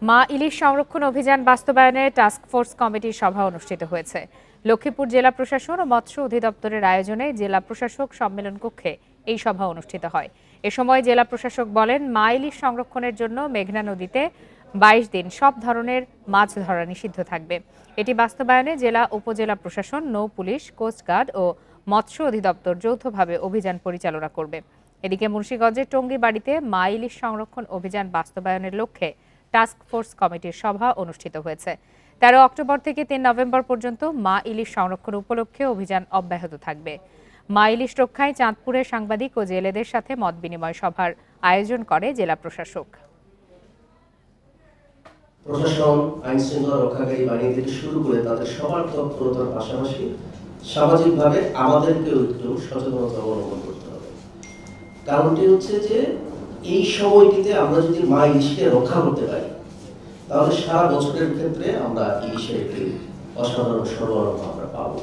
মা ইলিশ সংরক্ষণ অভিযান বাস্তবায়নে টাস্কফোর্স কমিটির সভা অনুষ্ঠিত হয়েছে। লক্ষ্মীপুর জেলা প্রশাসন ও মৎস্য অধিদপ্তরের আয়োজনে জেলা প্রশাসক সম্মেলন কক্ষে এই সভা অনুষ্ঠিত হয়। এ সময় জেলা প্রশাসক বলেন, মা ইলিশ সংরক্ষণের জন্য মেঘনা নদীতে 22 দিন সব ধরনের মাছ ধরা নিষিদ্ধ থাকবে। এটি বাস্তবায়নে জেলা উপজেলা প্রশাসন, নৌ পুলিশ, কোস্টগার্ড ও মৎস্য অধিদপ্তর যৌথভাবে অভিযান পরিচালনা করবে। এদিকে মুন্সিগঞ্জের টঙ্গীবাড়িতে মা ইলিশ সংরক্ষণ অভিযান বাস্তবায়নের লক্ষ্যে টাস্কফোর্স কমিটির সভা অনুষ্ঠিত হয়েছে। 13 অক্টোবর থেকে 3 নভেম্বর পর্যন্ত মা ইলিশ সংরক্ষণ উপলক্ষে অভিযান অব্যাহত থাকবে। মা ইলিশ রক্ষায় চাঁদপুরের সাংবাদিক ও জেলেদের সাথে মত বিনিময় সভার আয়োজন করে জেলা প্রশাসক। প্রশাসন, আইন শৃঙ্খলা রক্ষাকারী বাহিনী থেকে শুরু করে তাদের সবার তৎপরতার পাশাপাশি সামাজিকভাবে আমাদেরকেও একটু সচেতনতা অবলম্বন করতে হবে। কারণটি হচ্ছে যে এই সময়টিতে আমরা যদি মা ইলিশকে রক্ষা করতে পারি, তাহলে সারা বছরের ক্ষেত্রে আমরা ইলিশের একটি অসাধারণ সরবরাহ আমরা পাবো।